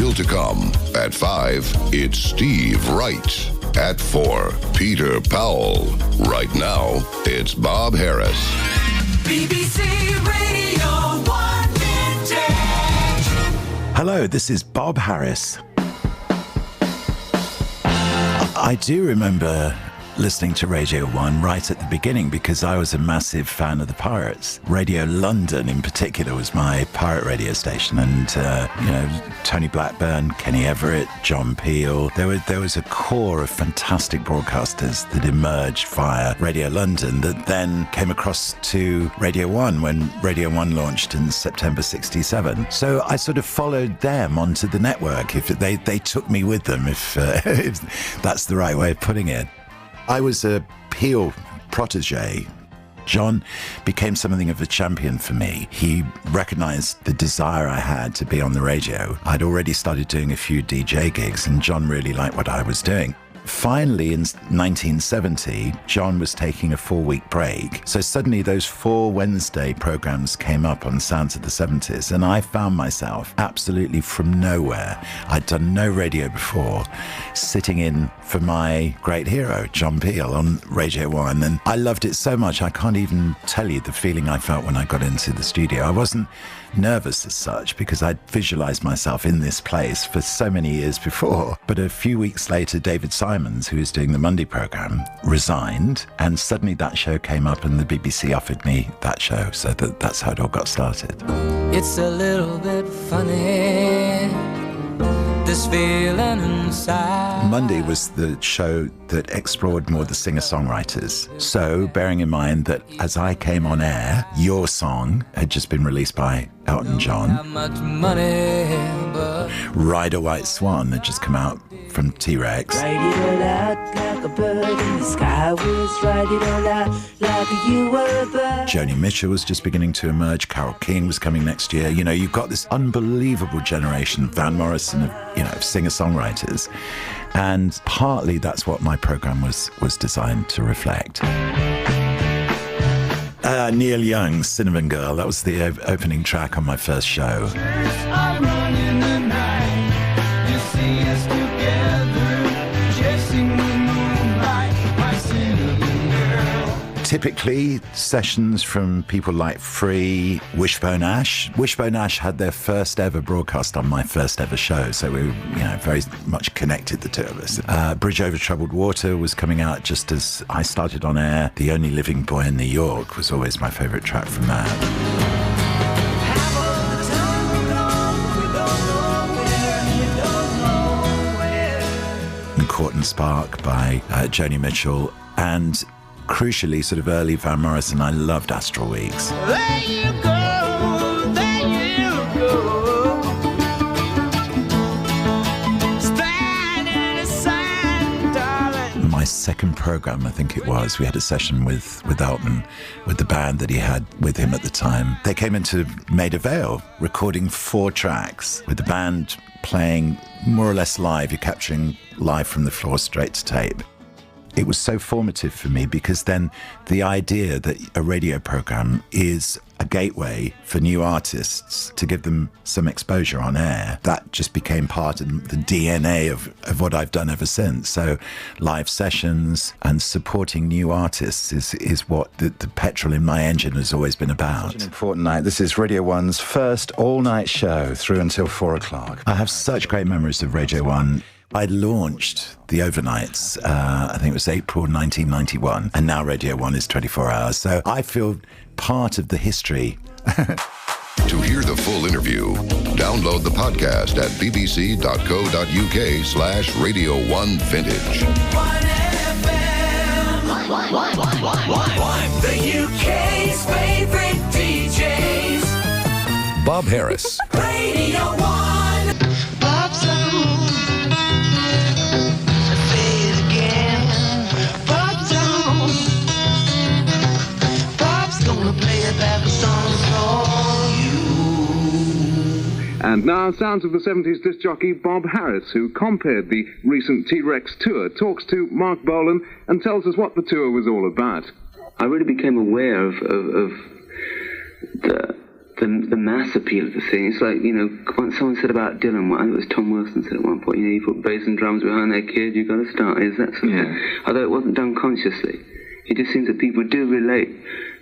Still to come. At 5, it's Steve Wright. At 4, Peter Powell. Right now, it's Bob Harris. BBC Radio 1 Vintage. Hello, this is Bob Harris. I do remember listening to Radio 1 right at the beginning because I was a massive fan of the Pirates. Radio London in particular was my pirate radio station, and Tony Blackburn, Kenny Everett, John Peel. There was a core of fantastic broadcasters that emerged via Radio London that then came across to Radio 1 when Radio 1 launched in September 67. So I sort of followed them onto the network. If they took me with them, if that's the right way of putting it. I was a Peel protege. John became something of a champion for me. He recognized the desire I had to be on the radio. I'd already started doing a few DJ gigs, and John really liked what I was doing. Finally, in 1970, John was taking a 4-week break. So suddenly those 4 Wednesday programs came up on Sounds of the 70s, and I found myself absolutely from nowhere. I'd done no radio before, sitting in for my great hero, John Peel, on Radio 1. And I loved it so much, I can't even tell you the feeling I felt when I got into the studio. I wasn't nervous as such because I'd visualized myself in this place for so many years before. But a few weeks later, David Simons, who was doing the Monday programme, resigned, and suddenly that show came up and the BBC offered me that show. So that's how it all got started. It's a little bit funny, this feeling inside. Monday was the show that explored more the singer-songwriters. So, bearing in mind that as I came on air, Your Song had just been released by Elton John. Not much money, but Ride a White Swan had just come out from T-Rex. Ride it all out like a bird in the sky. Was ride it all out like you were a bird. Joni Mitchell was just beginning to emerge. Carole King was coming next year. You know, you've got this unbelievable generation, Van Morrison, of singer-songwriters. And partly that's what my programme was designed to reflect. Neil Young's Cinnamon Girl, that was the opening track on my first show. Typically, sessions from people like Free, Wishbone Ash. Wishbone Ash had their first ever broadcast on my first ever show, so we were, very much connected, the two of us. Bridge Over Troubled Water was coming out just as I started on air. The Only Living Boy in New York was always my favourite track from that. And Court & Spark by Joni Mitchell, and crucially, sort of early Van Morrison. I loved Astral Weeks. There you go, there you go. Stand in the sun, darling. My second programme, I think it was, we had a session with Elton, with the band that he had with him at the time. They came into Maida Vale, recording 4 tracks, with the band playing more or less live. You're capturing live from the floor straight to tape. It was so formative for me because then the idea that a radio program is a gateway for new artists to give them some exposure on air, that just became part of the DNA of what I've done ever since. So live sessions and supporting new artists is what the petrol in my engine has always been about. Such an important night. This is Radio 1's first all-night show through until 4 o'clock. I have such great memories of Radio 1. I launched the overnights, I think it was April 1991, and now Radio 1 is 24 hours. So I feel part of the history. To hear the full interview, download the podcast at bbc.co.uk/Radio1Vintage. 1FM, the UK's favourite DJs. Bob Harris. Radio 1. Bob's on. Say it again. Bob's on. Bob's gonna play a bag of songs for you. And now, Sounds of the 70s disc jockey Bob Harris, who compared the recent T-Rex tour, talks to Mark Bolan and tells us what the tour was all about. I really became aware of the the mass appeal of the thing. It's like, you know, once someone said about Dylan, I think it was Tom Wilson said at one point, you know, you put bass and drums behind that kid, you've got to start. Is that sort of thing. Although it wasn't done consciously. It just seems that people do relate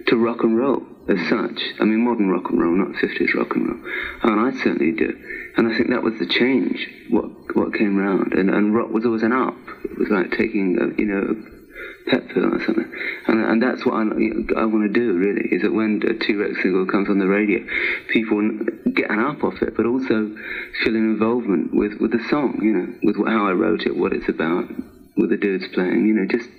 to rock and roll as such. I mean, modern rock and roll, not 50s rock and roll. And I certainly do. And I think that was the change, what came round. And rock was always an up. It was like taking, a pet pill or something. And that's what I want to do, really, is that when a T-Rex single comes on the radio, people get an up off it, but also feel an involvement with the song, you know, with how I wrote it, what it's about, with the dudes playing, you know, just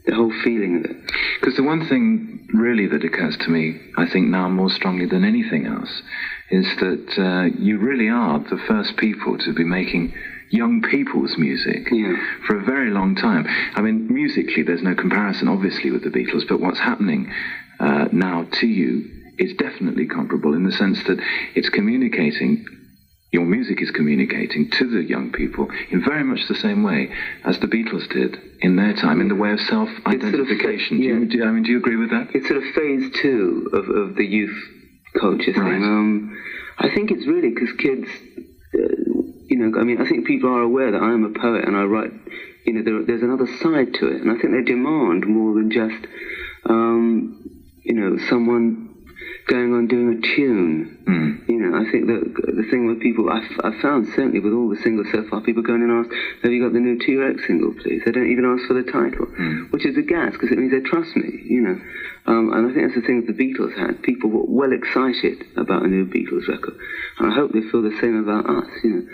the whole feeling of it. Because the one thing really that occurs to me, I think now more strongly than anything else, is that you really are the first people to be making young people's music for a very long time. I mean, musically, there's no comparison, obviously, with the Beatles, but what's happening now to you is definitely comparable in the sense that it's communicating, your music is communicating to the young people in very much the same way as the Beatles did in their time, in the way of self-identification. Do you agree with that? It's sort of phase 2 of the youth culture thing. I think it's really because kids... I mean, I think people are aware that I am a poet and I write, you know, there's another side to it. And I think they demand more than just, someone going on doing a tune. You know, I think that the thing with people, I've found certainly with all the singles so far, people going and ask, have you got the new T-Rex single, please? They don't even ask for the title, which is a gas, because it means they trust me, you know. And I think that's the thing that the Beatles had. People were well excited about a new Beatles record. And I hope they feel the same about us, you know.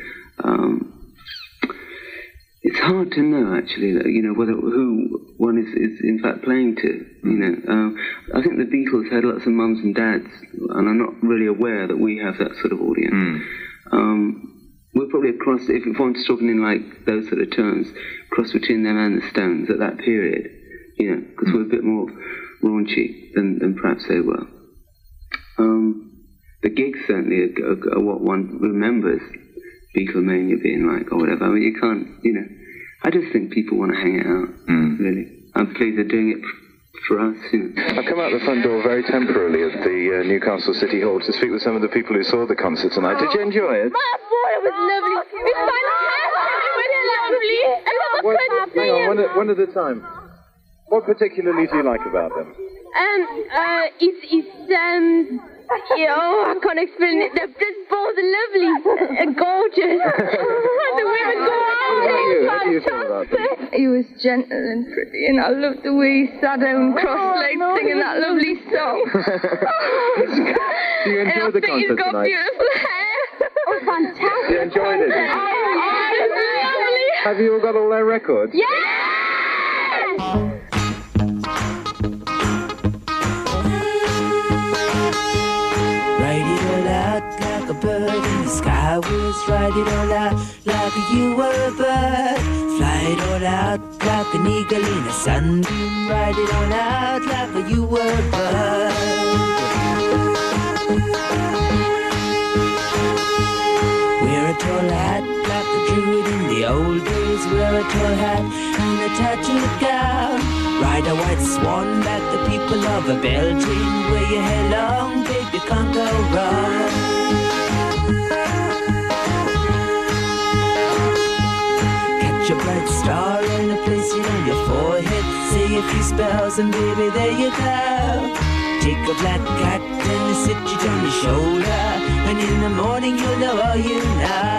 It's hard to know, actually, you know, who one is in fact playing to. You know, I think the Beatles had lots of mums and dads, and I'm not really aware that we have that sort of audience. We're probably a cross, if I'm just talking in like those sort of terms, cross between them and the Stones at that period. You know, because we're a bit more raunchy than perhaps they were. The gigs certainly are what one remembers Beatlemania being like, or whatever. I mean, you can't, you know. I just think people want to hang it out, really. I'm pleased they're doing it for us, you know. I've come out the front door very temporarily at the Newcastle City Hall to speak with some of the people who saw the concert tonight. Did you enjoy it? My boy, it was lovely. It was fantastic. It was lovely. One at a time. What particularly do you like about them? I can't explain it. They're just both lovely and gorgeous. The women go out. How do you feel about them? He was gentle and pretty, and I loved the way he sat down cross-legged singing that lovely song. Do you enjoy the concert he's got tonight? beautiful hair. Oh, fantastic. You enjoyed it? Lovely. Have you all got all their records? Yeah! Like a bird in the sky, was ride it all out like you were a bird. Fly it all out like an eagle in a sunbeam. Ride it all out like you were a bird. Wear a tall hat like a druid in the old days. Wear a tall hat and a tattooed gown. Ride a white swan like the people of a Belgium. Wear your hair long, baby, can't go wrong. Catch a bright star and a place it on your forehead. Say a few spells and baby, there you go. Take a black cat and sit it on your shoulder. And in the morning you'll know all you know.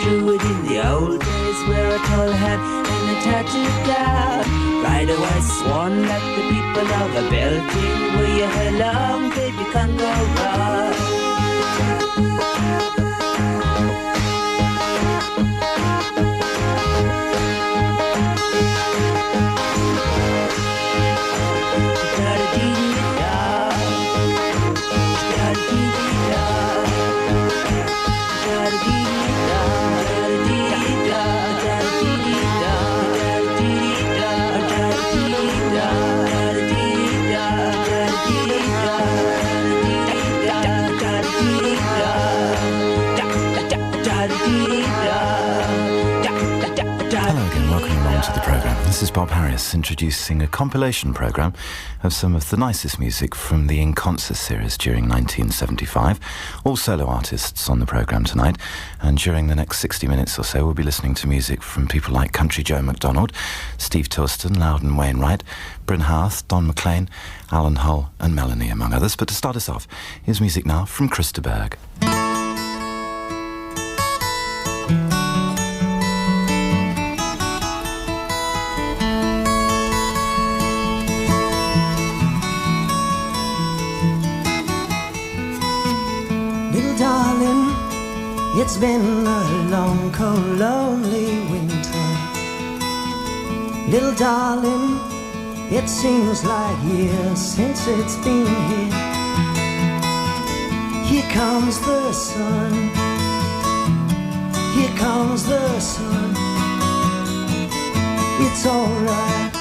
Druid in the old days, wear a tall hat and a tattooed gown. Ride a white swan like the people of a Belgium. Wear your hair long, baby, can't go wrong. Hello again, welcome along to the programme. This is Bob Harris introducing a compilation programme of some of the nicest music from the In Concert series during 1975. All solo artists on the programme tonight, and during the next 60 minutes or so we'll be listening to music from people like Country Joe McDonald, Steve Tilston, Loudon Wainwright, Bryn Howth, Don McLean, Alan Hull and Melanie, among others. But to start us off, here's music now from Christa Berg. It's been a long, cold, lonely winter. Little darling, it seems like years since it's been here. Here comes the sun. Here comes the sun. It's alright.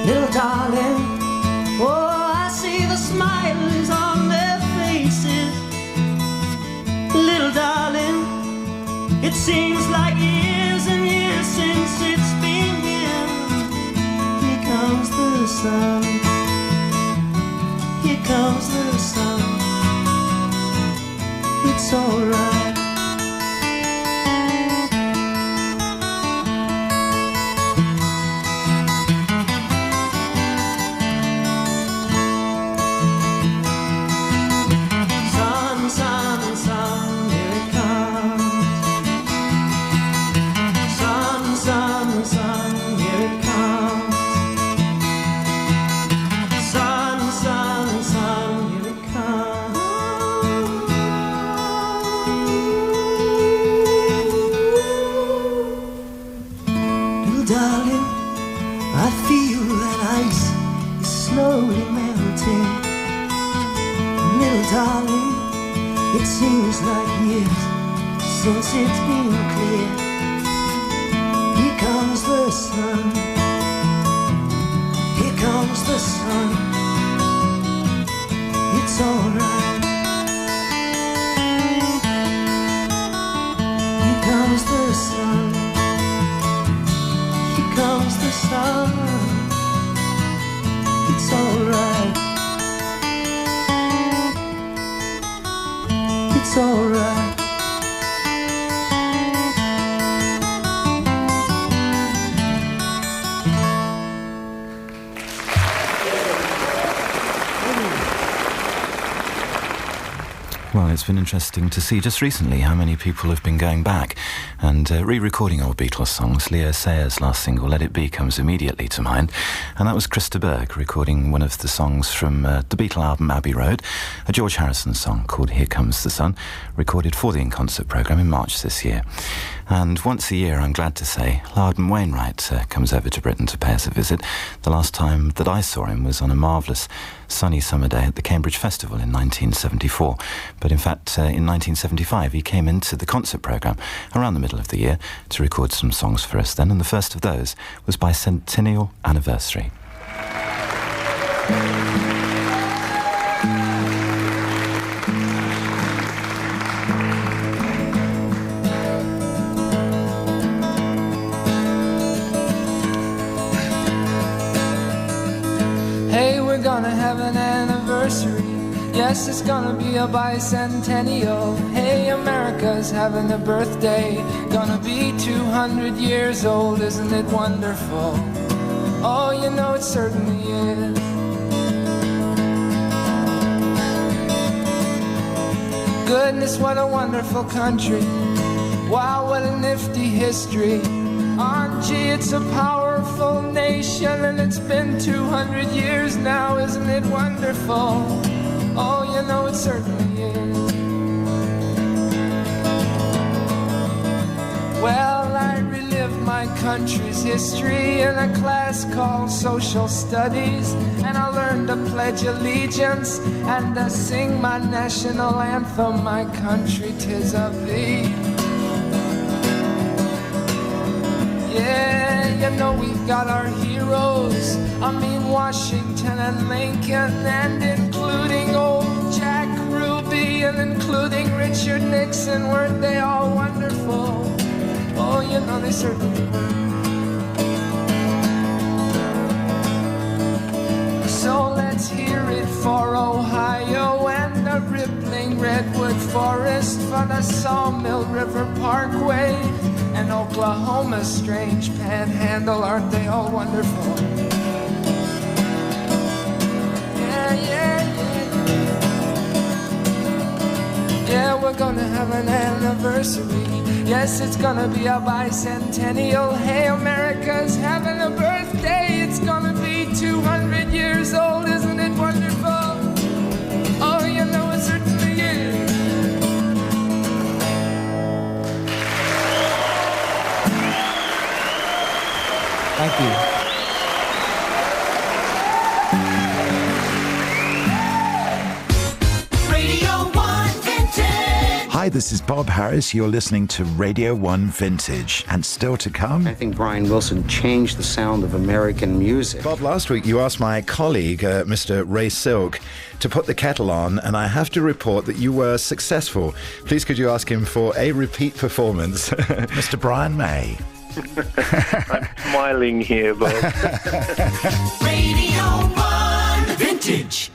Little darling, oh, I see the smiles on their faces. Little darling, it seems like years and years since it's been here. Here comes the sun. Here comes the sun. It's alright. Seems like years since it's been clear. Here comes the sun. Here comes the sun. It's alright. Here comes the sun. Here comes the sun. It's alright. It's alright. Well, it's been interesting to see just recently how many people have been going back and re-recording old Beatles songs. Leo Sayers' last single, Let It Be, comes immediately to mind, and that was Christa Berg recording one of the songs from the Beatle album Abbey Road, a George Harrison song called Here Comes the Sun, recorded for the In Concert programme in March this year. And once a year, I'm glad to say, Loudon Wainwright comes over to Britain to pay us a visit. The last time that I saw him was on a marvellous sunny summer day at the Cambridge Festival in 1974. But in fact, in 1975, he came into the concert programme around the middle of the year to record some songs for us then, and the first of those was by Centennial Anniversary. Gonna have an anniversary. Yes, it's gonna be a bicentennial. Hey, America's having a birthday. Gonna be 200 years old, isn't it wonderful? Oh, you know it certainly is. Goodness, what a wonderful country. Wow, what a nifty history. Oh, gee, it's a powerful nation, and it's been 200 years now, isn't it wonderful? Oh, you know it certainly is. Well, I relive my country's history in a class called Social Studies, and I learned to pledge allegiance and to sing my national anthem, My Country 'Tis of Thee. Yeah, you know we've got our heroes, I mean Washington and Lincoln, and including old Jack Ruby be, and including Richard Nixon, weren't they all wonderful? Oh, you know they certainly were. So let's hear it for Ohio and the rippling redwood forest, for the Sawmill River Parkway and Oklahoma's strange panhandle. Aren't they all wonderful? Yeah, yeah, yeah. Yeah, we're gonna have an anniversary. Yes, it's gonna be a bicentennial. Hey, America's having a birthday. It's gonna be 200 years old. Isn't it wonderful? Oh, you know it certainly is. Thank you. Hi, this is Bob Harris. You're listening to Radio 1 Vintage. And still to come... I think Brian Wilson changed the sound of American music. Bob, last week you asked my colleague, Mr. Ray Silk, to put the kettle on, and I have to report that you were successful. Please could you ask him for a repeat performance? Mr. Brian May. I'm smiling here, Bob. Radio 1 Vintage.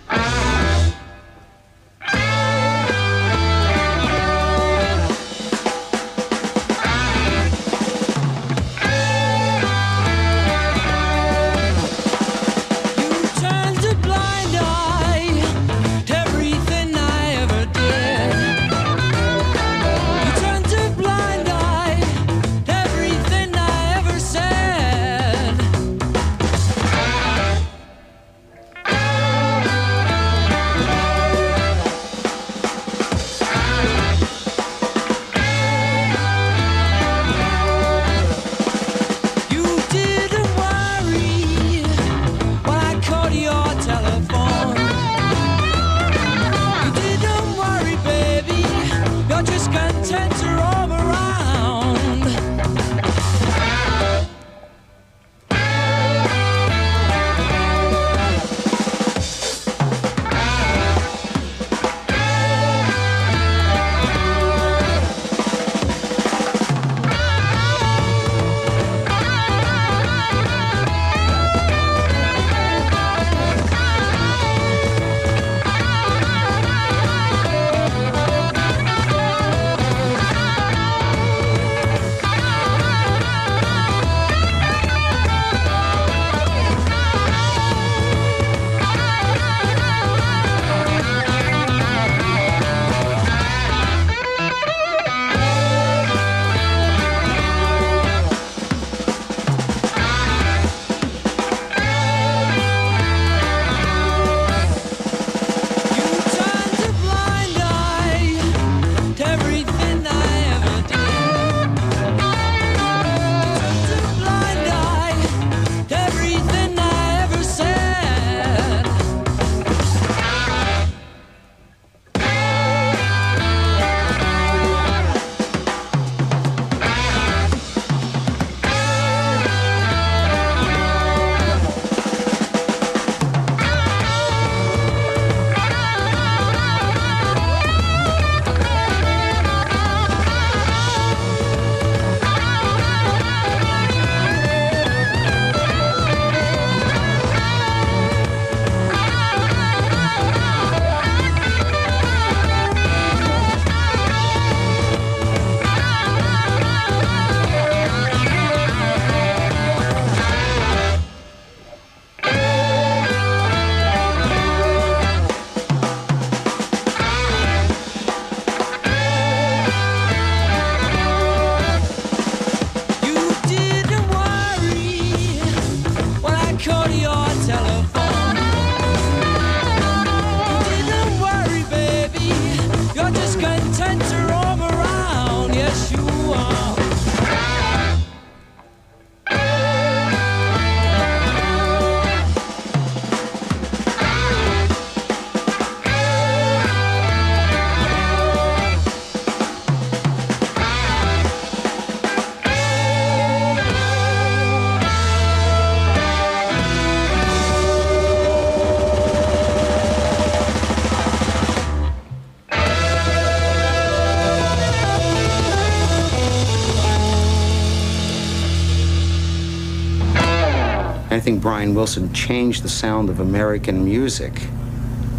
I think Brian Wilson changed the sound of American music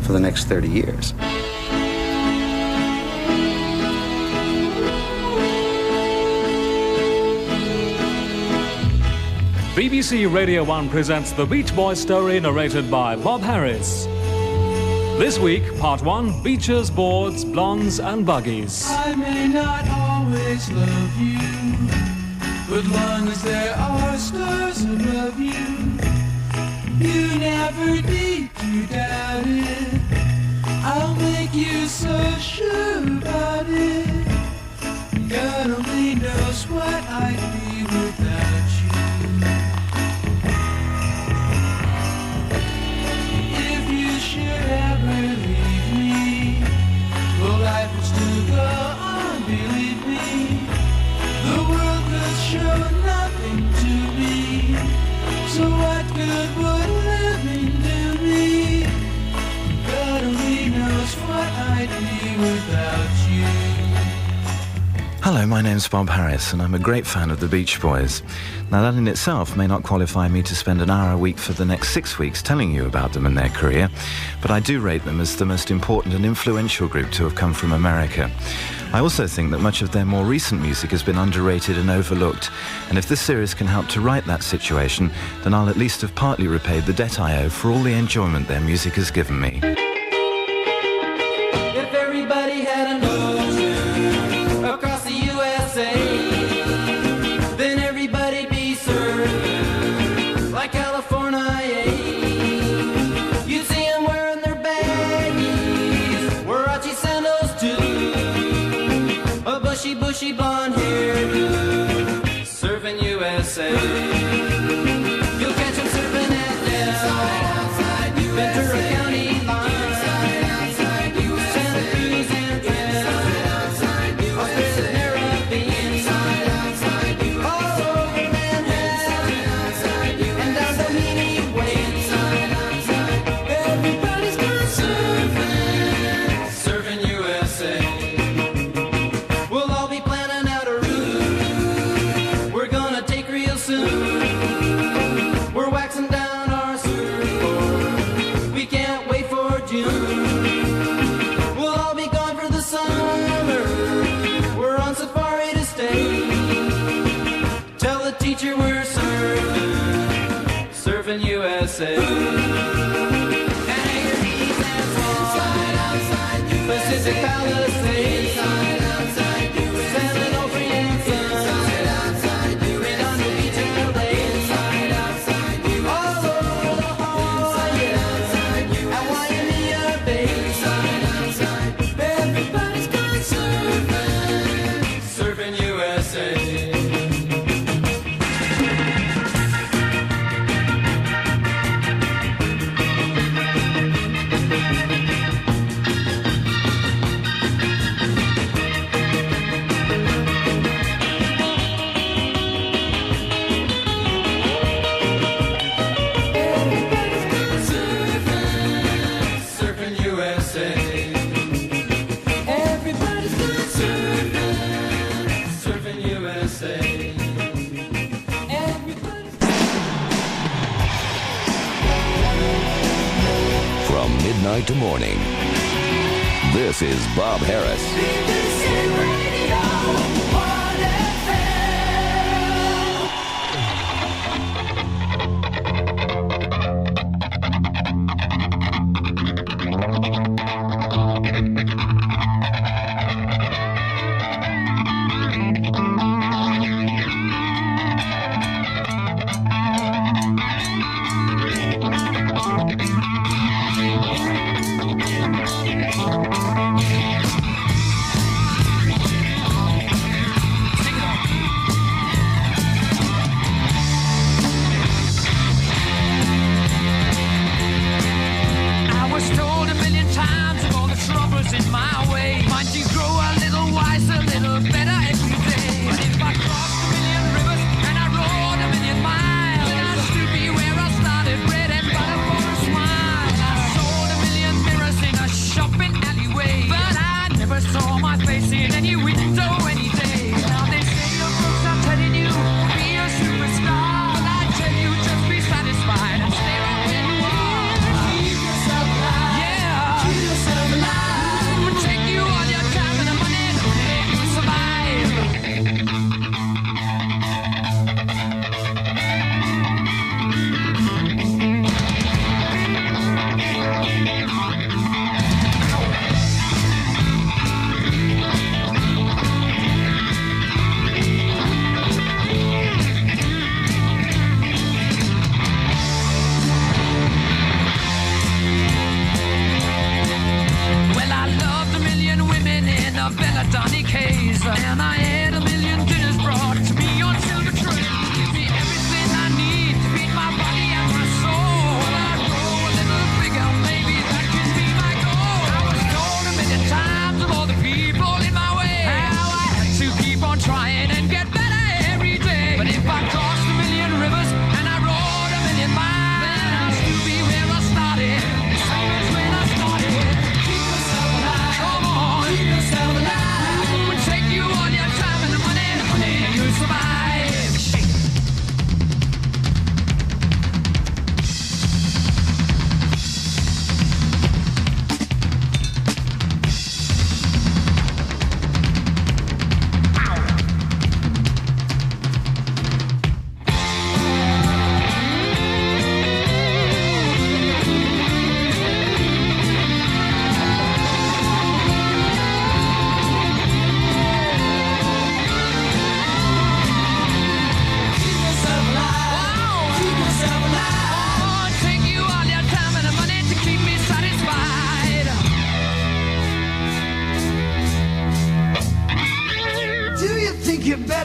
for the next 30 years. BBC Radio 1 presents The Beach Boys story narrated by Bob Harris. This week, Part 1, Beaches, Boards, Blondes and Buggies. I may not always love you, but long as there are stars above you, you never need to doubt it. I'll make you so sure about it. God only knows what I'd be without you. Should ever leave me, well, life will still go on, believe me. The world could show nothing to me, so what good would living do me? God only knows what I'd be without you. Hello, my name's Bob Harris, and I'm a great fan of the Beach Boys. Now, that in itself may not qualify me to spend an hour a week for the next 6 weeks telling you about them and their career, but I do rate them as the most important and influential group to have come from America. I also think that much of their more recent music has been underrated and overlooked, and if this series can help to right that situation, then I'll at least have partly repaid the debt I owe for all the enjoyment their music has given me. If everybody had an ocean across the USA, then everybody'd be served like California. You'd see them wearing their baggies, Warachi sandals too, a bushy blonde hairdo, serving USA. You'll catch them serving at Del, Ventura County line, Santa Cruz and Australia, Caribbean, all over Manhattan, and down the Meany Way. Everybody's gone serving USA. We'll all be planning out a route we're gonna take real soon. We're waxing down our surfboard, we can't wait for June. We'll all be gone for the summer, we're on safari to stay. Tell the teacher we're serving USA. And your knees and falls, Pacific Palisades, San Onofre Sun, Redondo Beach and LA, all over La Jolla and Waimea Bay. Everybody's gone serving USA. Surfing USA. Everybody's gone surfing USA. From midnight to morning, this is Bob Harris.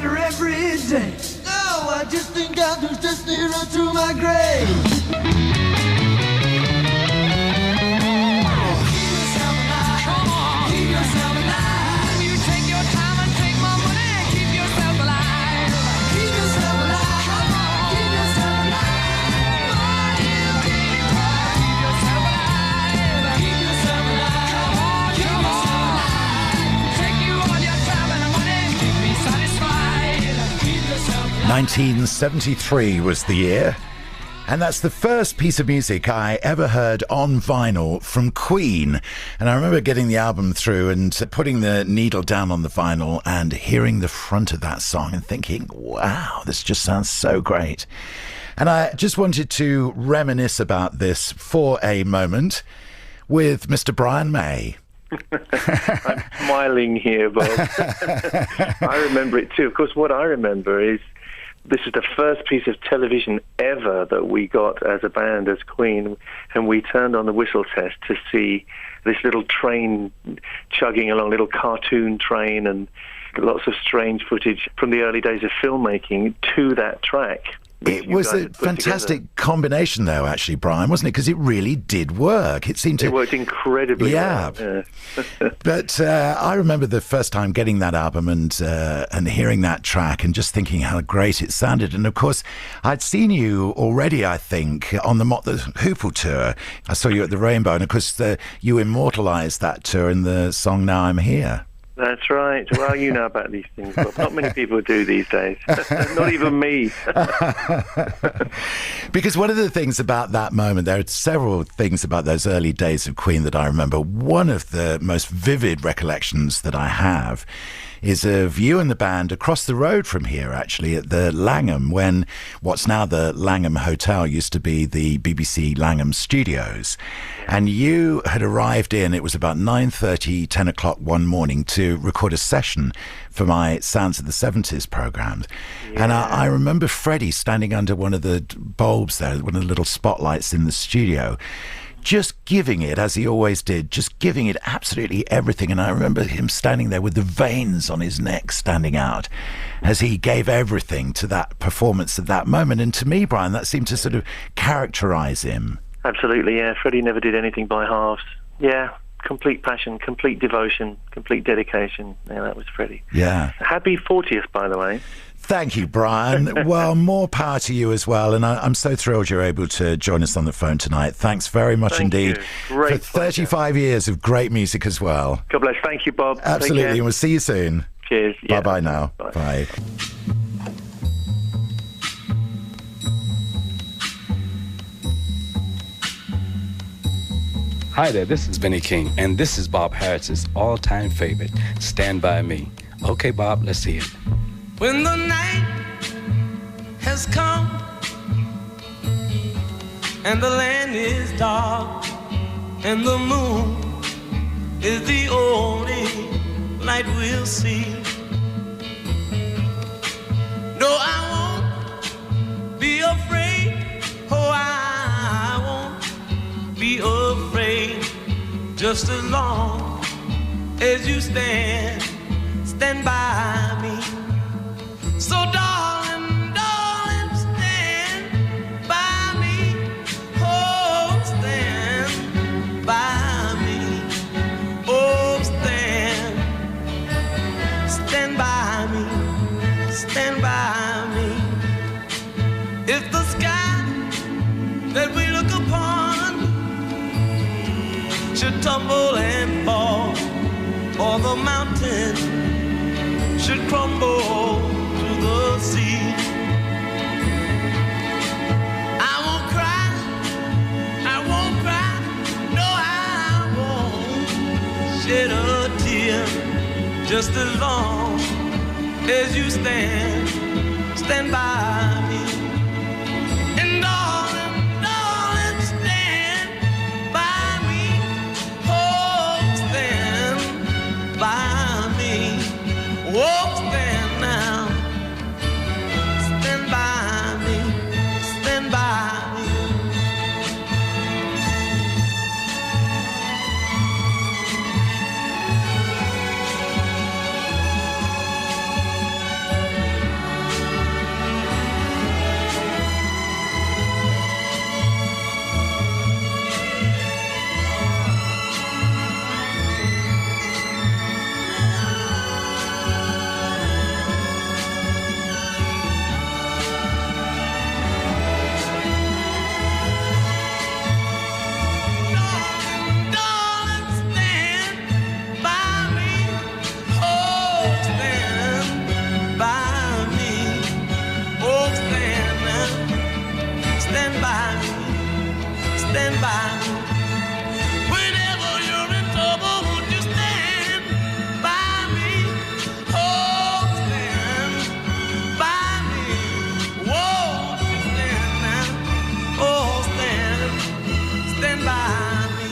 better every day. No, I just think I'll just steer her to my grave. – 1973 was the year, and that's the first piece of music I ever heard on vinyl from Queen. And I remember getting the album through and putting the needle down on the vinyl and hearing the front of that song and thinking, wow, this just sounds so great. And I just wanted to reminisce about this for a moment with Mr. Brian May. I'm smiling here, Bob. I remember it too. Of course, what I remember is this is the first piece of television ever that we got as a band, as Queen, and we turned on the whistle test to see this little train chugging along, little cartoon train, and lots of strange footage from the early days of filmmaking to that track. It was a fantastic combination, though, actually, Brian, wasn't it? Because it really did work. It seemed to... It worked incredibly well. Yeah. But I remember the first time getting that album and hearing that track and just thinking how great it sounded. And, of course, I'd seen you already, I think, on the Mott the Hoople tour. I saw you at the Rainbow. And, of course, you immortalised that tour in the song Now I'm Here. That's right. Well, you know about these things, but not many people do these days. Not even me. Because one of the things about that moment, there are several things about those early days of Queen that I remember. One of the most vivid recollections that I have is of you and the band across the road from here, actually, at the Langham, when what's now the Langham Hotel used to be the BBC Langham Studios. And you had arrived in, it was about 9:30, 10 o'clock one morning to record a session for my Sounds of the 70s programme. Yeah. And I remember Freddie standing under one of the bulbs there, one of the little spotlights in the studio, just giving it, as he always did, just giving it absolutely everything. And I remember him standing there with the veins on his neck standing out as he gave everything to that performance at that moment. And to me, Brian, that seemed to sort of characterise him. Absolutely, yeah. Freddie never did anything by halves. Yeah, complete passion, complete devotion, complete dedication. Yeah, that was Freddie. Yeah. Happy 40th, by the way. Thank you, Brian. Well, more power to you as well. And I'm so thrilled you're able to join us on the phone tonight. Thanks very much indeed for 35 years of great music as well. God bless. Thank you, Bob. Absolutely. And we'll see you soon. Cheers. Yeah. Bye-bye now. Bye. Bye. Hi there, this is Benny King, and this is Bob Harris's all-time favorite, Stand By Me. Okay, Bob, let's hear it. When the night has come and the land is dark and the moon is the only light we'll see. No, I won't be afraid. Oh, I won't be afraid. Just as long as you stand by me. So darling, darling, stand by me. Oh, stand by me. Oh, stand by me. Stand by me. If the sky that we look upon should tumble and fall, or the mountain should crumble to the sea, I won't cry, no, I won't shed a tear, just as long as you stand by me. And darling, darling, stand by me. Oh, stand by me. Oh, stand now. Stand by me. Stand by me. stand by me. Whenever you're in trouble, won't you stand by me? Oh, stand by me. Won't you stand now? Oh, stand by me.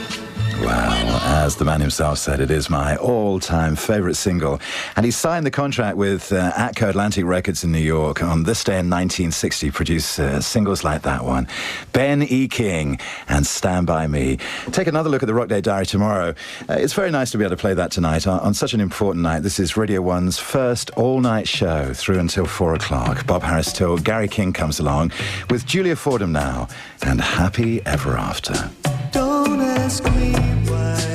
Well, as the man himself said, it is my all-time favourite single. And he signed the contract with Atco Atlantic Records in New York on this day in 1960, produced singles like that one. Ben E. King and Stand By Me. Take another look at the Rock Day Diary tomorrow. It's very nice to be able to play that tonight on such an important night. This is Radio 1's first all-night show through until 4 o'clock. Bob Harris till Gary King comes along with Julia Fordham now and Happy Ever After. Don't ask me why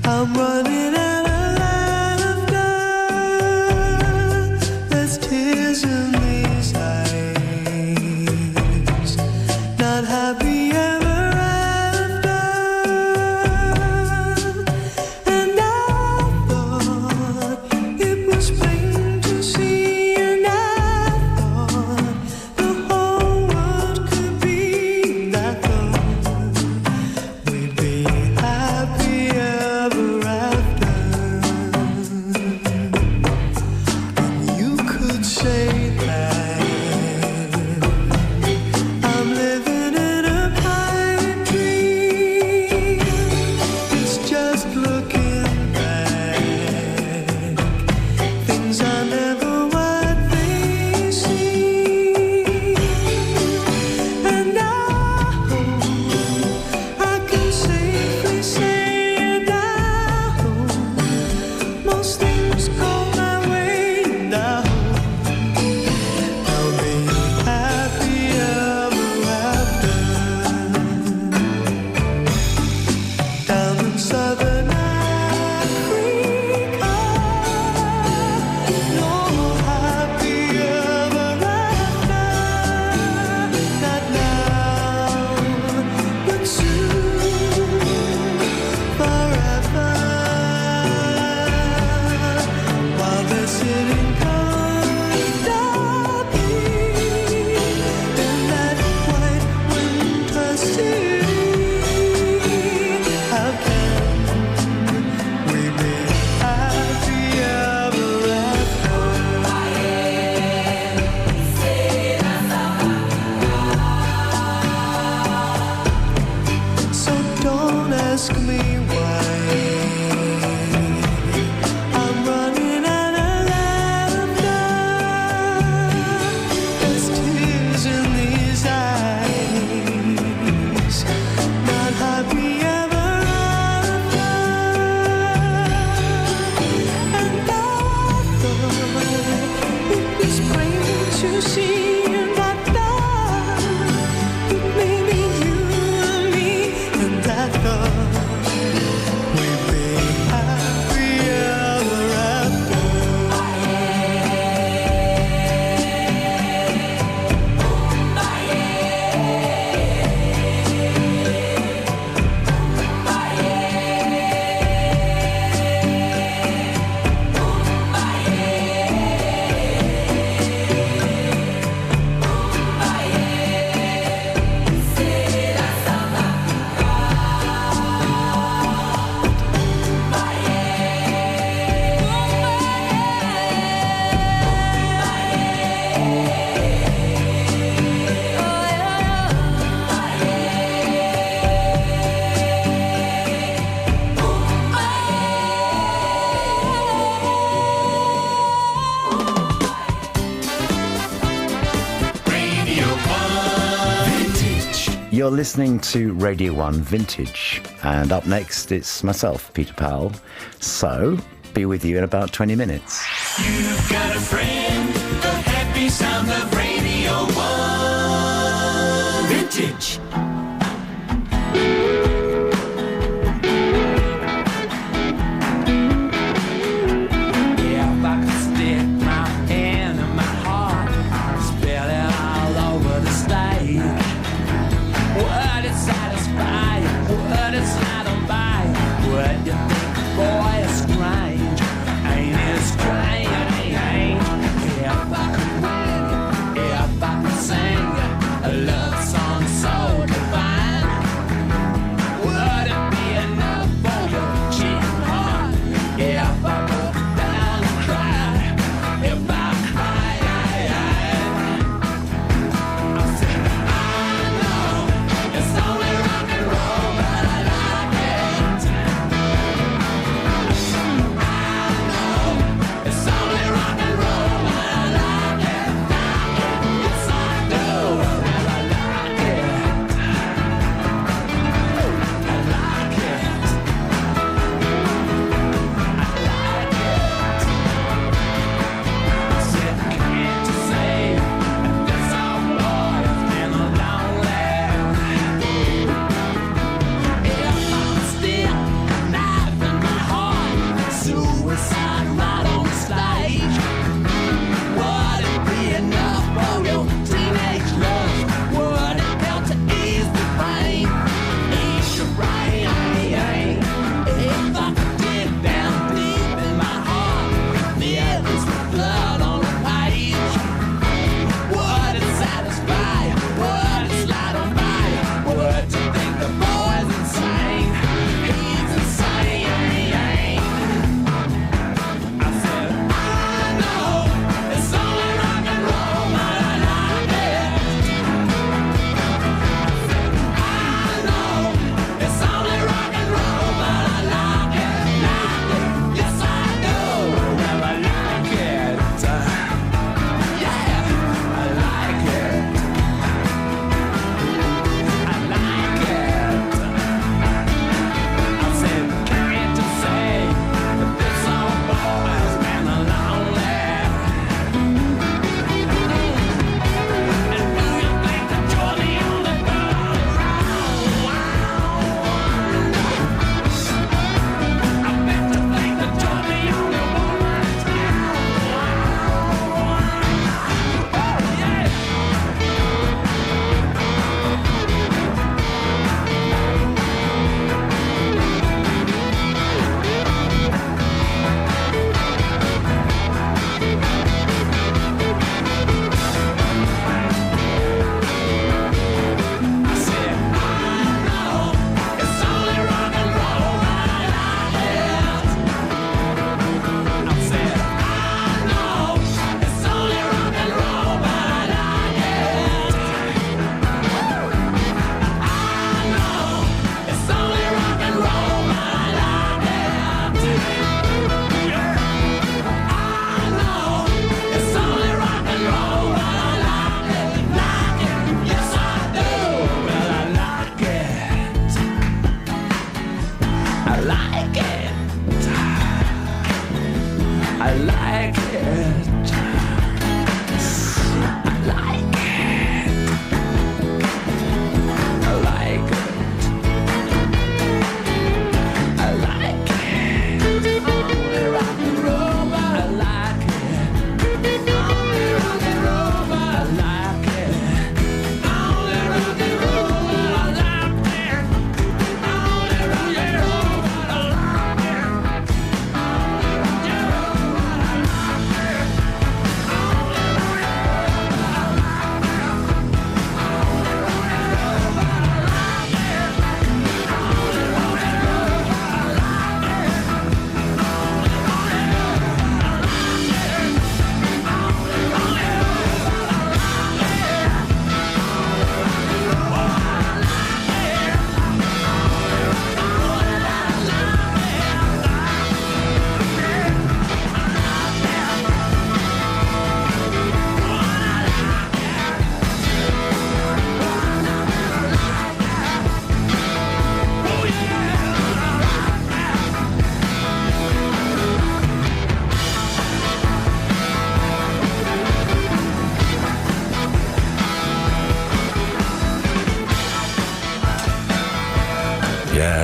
I'm running out of love. There's tears in these eyes. Not happy ever after. And I thought it was plain to see, and I thought the whole world could be that thought. We'd be happy ever after. And you could say that I'm living in a pirate dream. It's just looking back. Things are never what they seem. And I hope I can safely say, and I hope most things go my way, and I hope I'll be happy ever after. Down in Southern Africa, no happy ever after. Not now, but soon, forever. While they're sitting comfortably in that white winter city, how can we be happy ever after? So don't ask me why I'm running out of laughter. There's tears in these eyes. Not happy ever after. And I thought it was plain to see, and I thought it may be you and me, and I thought we'd be happy ever after. You're listening to Radio 1 Vintage, and up next it's myself, Peter Powell. So, be with you in about 20 minutes. You've got a friend, the happy sound of Radio 1 Vintage. Yeah, if I could stick my hand in my heart, I'd spill it all over the stage. Would it satisfy you? Would it satisfy you? Would you think, boy, it's strange? Ain't it strange?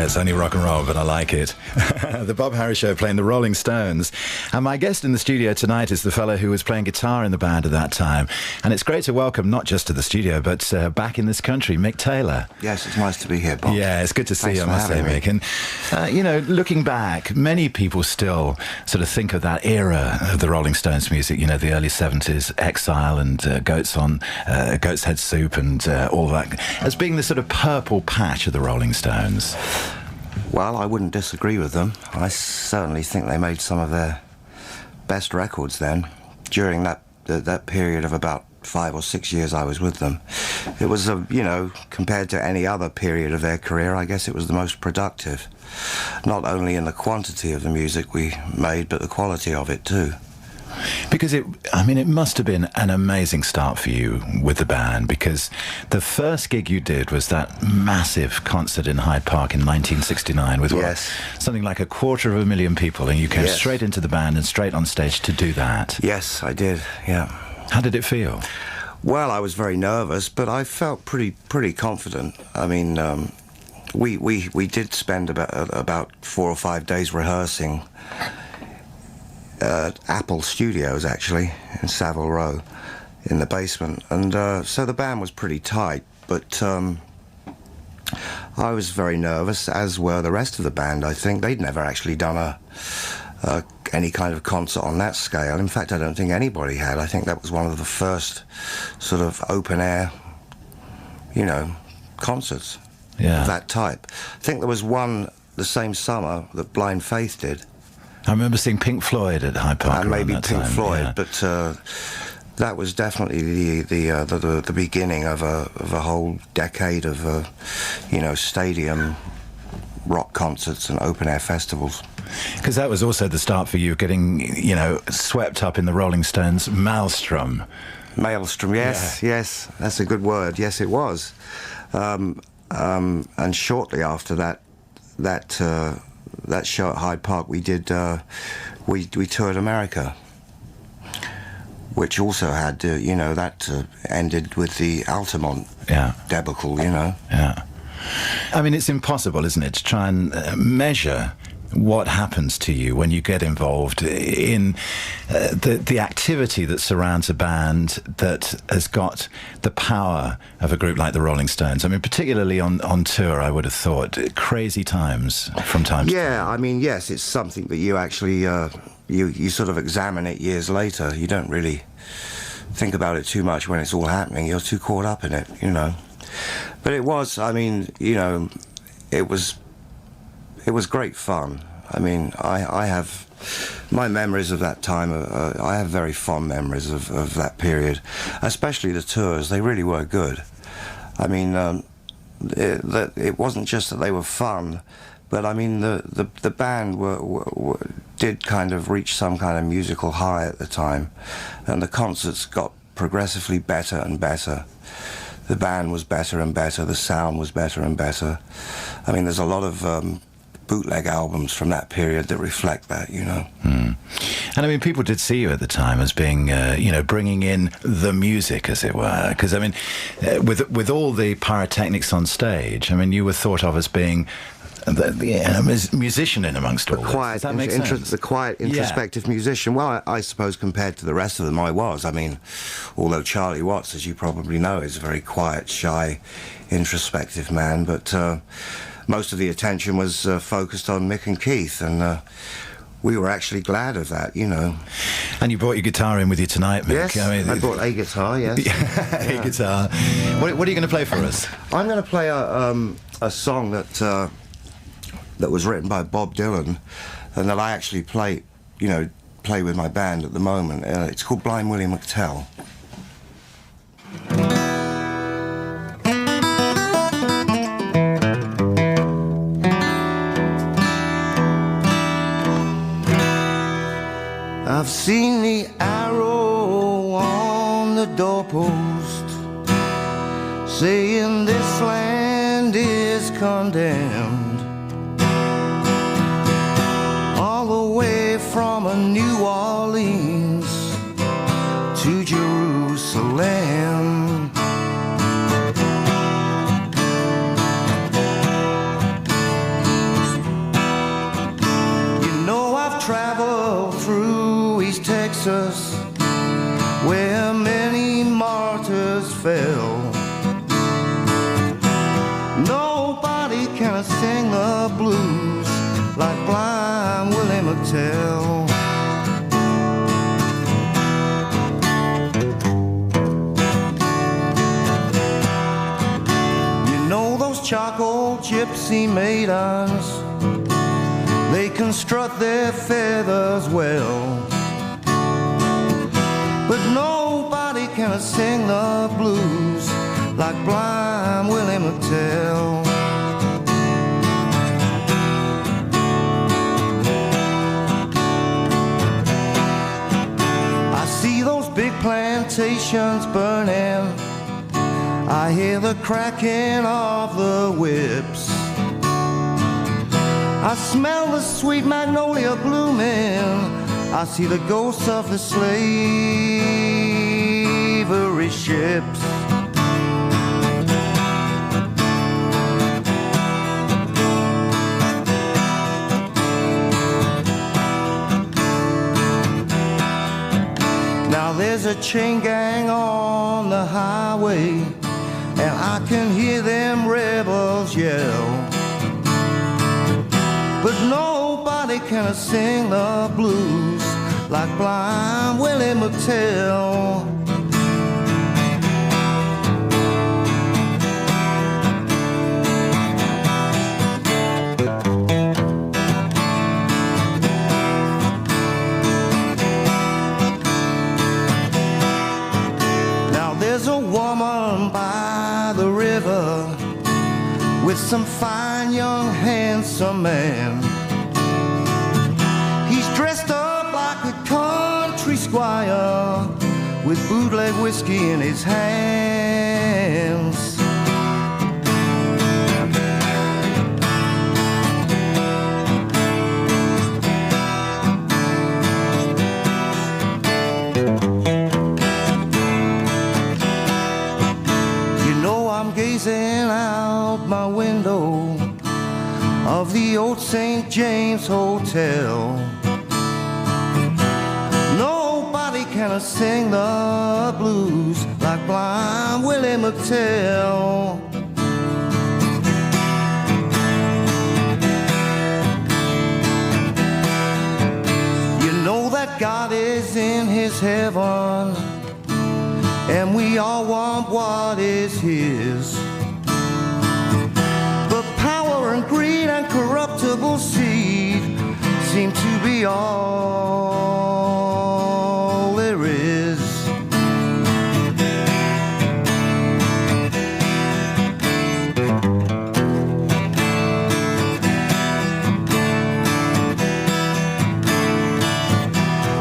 It's only rock and roll, but I like it. The Bob Harris Show playing the Rolling Stones. And my guest in the studio tonight is the fellow who was playing guitar in the band at that time. And it's great to welcome, not just to the studio, but back in this country, Mick Taylor. Yes, it's nice to be here, Bob. Yeah, it's good to see you, I must say, Mick. And, you know, looking back, many people still sort of think of that era of the Rolling Stones music, you know, the early 70s, Exile and Goat's Head Soup and all that, as being the sort of purple patch of the Rolling Stones. Well, I wouldn't disagree with them. I certainly think they made some of their best records then. During that period of about 5 or 6 years I was with them, it was, you know, compared to any other period of their career, I guess it was the most productive. Not only in the quantity of the music we made, but the quality of it too. Because it must have been an amazing start for you with the band, because the first gig you did was that massive concert in Hyde Park in 1969 with something like 250,000 people, and you came straight into the band and straight on stage to do that. Yes, I did, yeah. How did it feel? Well, I was very nervous, but I felt pretty confident. I mean, we did spend about 4 or 5 days rehearsing at Apple Studios, actually, in Savile Row, in the basement. And so the band was pretty tight, but I was very nervous, as were the rest of the band, I think. They'd never actually done any kind of concert on that scale. In fact, I don't think anybody had. I think that was one of the first sort of open-air, you know, concerts of that type. I think there was one the same summer that Blind Faith did. I remember seeing Pink Floyd at Hyde Park. And maybe Pink Floyd, but that was definitely the beginning of a whole decade of you know, stadium rock concerts and open air festivals. Because that was also the start for you getting, you know, swept up in the Rolling Stones maelstrom. Maelstrom, yes, yes, that's a good word. Yes, it was. And shortly after that show at Hyde Park, we did we toured America, which also had you know, that ended with the Altamont debacle, you know. Yeah, I mean, it's impossible, isn't it, to try and measure what happens to you when you get involved in the activity that surrounds a band that has got the power of a group like the Rolling Stones. I mean, particularly on tour, I would have thought crazy times from time to time. Yeah, I mean, yes, it's something that you actually you sort of examine it years later. You don't really think about it too much when it's all happening. You're too caught up in it, you know. But it was, I mean, you know, it was great fun. I mean, I have my memories of that time. I have very fond memories of that period, especially the tours. They really were good. I mean, it wasn't just that they were fun, but I mean the band did kind of reach some kind of musical high at the time, and the concerts got progressively better and better. The band was better and better. The sound was better and better. I mean, there's a lot of bootleg albums from that period that reflect that, you know. And I mean, people did see you at the time as being, you know, bringing in the music, as it were. Because, I mean, with all the pyrotechnics on stage, I mean, you were thought of as being the musician in amongst all this. Does that make sense? The quiet, introspective musician. Well, I suppose compared to the rest of them, I was. I mean, although Charlie Watts, as you probably know, is a very quiet, shy, introspective man, but most of the attention was focused on Mick and Keith, and we were actually glad of that, you know. And you brought your guitar in with you tonight, Mick. Yes, I brought a guitar, yes. A guitar. What are you going to play for us? I'm going to play a song that was written by Bob Dylan, and that I actually play with my band at the moment. It's called Blind Willie McTell. I've seen the arrow on the doorpost saying this land is condemned, all the way from a New Orleans to Jerusalem. where many martyrs fell. Nobody can sing the blues like Blind Willie McTell. You know those charcoal gypsy maidens, they can strut their feathers well, but nobody can sing the blues like Blind Willie McTell. I see those big plantations burning, I hear the cracking of the whips, I smell the sweet magnolia blooming, I see the ghosts of the slavery ships. Now there's a chain gang on the highway, and I can hear them rebels yell, but nobody can sing the blues like Blind Willie McTell. Now there's a woman by the river with some fine young handsome man. He's dressed up like a country squire with bootleg whiskey in his hands. You know I'm gazing out my window of the old St. James Hotel. Nobody can sing the blues like Blind Willie McTell. You know that God is in his heaven, and we all want what is his. But power and greed and corruptible seed seem to be all there is.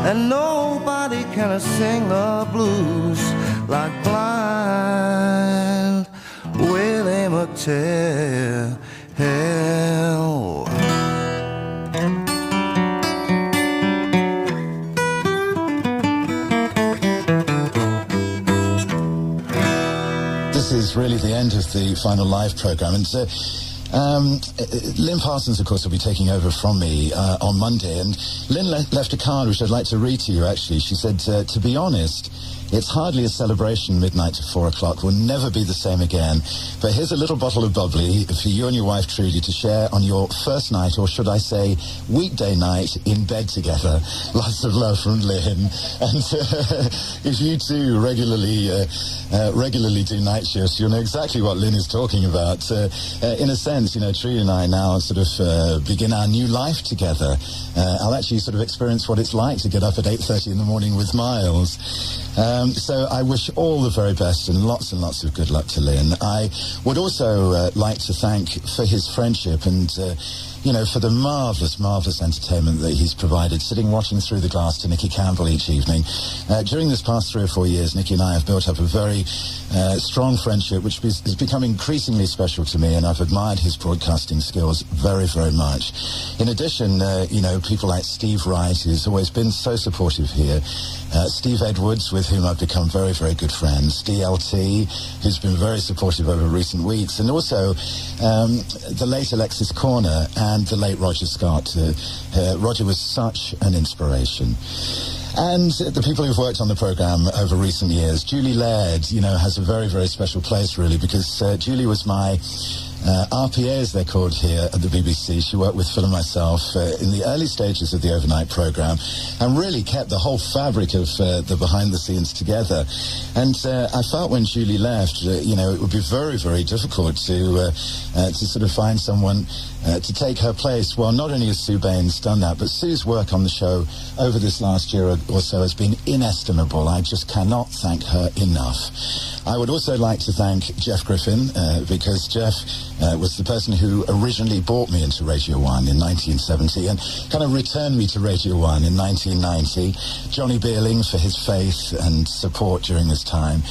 And nobody can sing the blues like Blind Willie McTell. This is really the end of the final live program, and Lynn Parsons, of course, will be taking over from me on Monday, and Lynn left a card which I'd like to read to you, actually. She said, to be honest, it's hardly a celebration, midnight to 4 o'clock. Will never be the same again. But here's a little bottle of bubbly for you and your wife, Trudy, to share on your first night, or should I say, weekday night in bed together. Lots of love from Lynn. And if you too regularly do night shifts, you'll know exactly what Lynn is talking about. In a sense, you know, Trudy and I now sort of begin our new life together. I'll actually sort of experience what it's like to get up at 8:30 in the morning with Miles. So I wish all the very best and lots of good luck to Lynn. I would also like to thank for his friendship and you know, for the marvellous entertainment that he's provided, sitting watching through the glass to Nicky Campbell each evening. During this past 3 or 4 years, Nicky and I have built up a very strong friendship, which has become increasingly special to me, and I've admired his broadcasting skills very, very much. In addition, you know, people like Steve Wright, who's always been so supportive here, Steve Edwards, with whom I've become very, very good friends, DLT, who's been very supportive over recent weeks, and also the late Alexis Corner and the late Roger Scott. Roger was such an inspiration. And the people who've worked on the programme over recent years. Julie Laird, you know, has a very, very special place, really, because Julie was my RPA, as they're called here at the BBC. She worked with Phil and myself in the early stages of the overnight programme and really kept the whole fabric of the behind the scenes together. And I felt when Julie left, you know, it would be very, very difficult to sort of find someone to take her place. Well, not only has Sue Baines done that, but Sue's work on the show over this last year or so has been inestimable. I just cannot thank her enough. I would also like to thank Jeff Griffin, because Jeff was the person who originally brought me into Radio 1 in 1970 and kind of returned me to Radio 1 in 1990. Johnny Beerling for his faith and support during this time.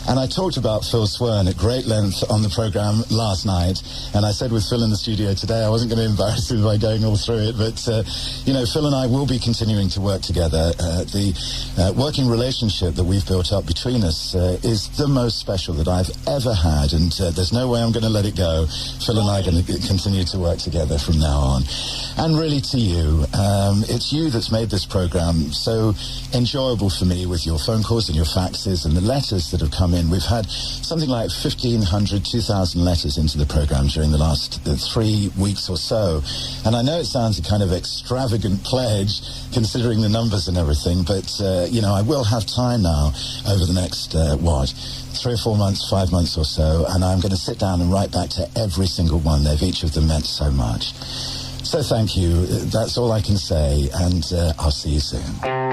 And I talked about Phil Swern at great length on the programme last night, and I said with Phil in the studio today I wasn't going to embarrass him by going all through it, but, you know, Phil and I will be continuing to work together. The working relationship that we've built up between us is the most special that I've ever had, and there's no way I'm going to let it go. Phil and I are going to continue to work together from now on. And really to you, it's you that's made this programme so enjoyable for me with your phone calls and your faxes and the letters that have come in. We've had something like 1,500, 2,000 letters into the programme during the last 3 weeks or so. And I know it sounds a kind of extravagant pledge, considering the numbers and everything, but, you know, I will have time now over the next, 3 or 4 months, 5 months or so, and I'm going to sit down and write back to every single one. They've each of them meant so much. So thank you. That's all I can say, and I'll see you soon.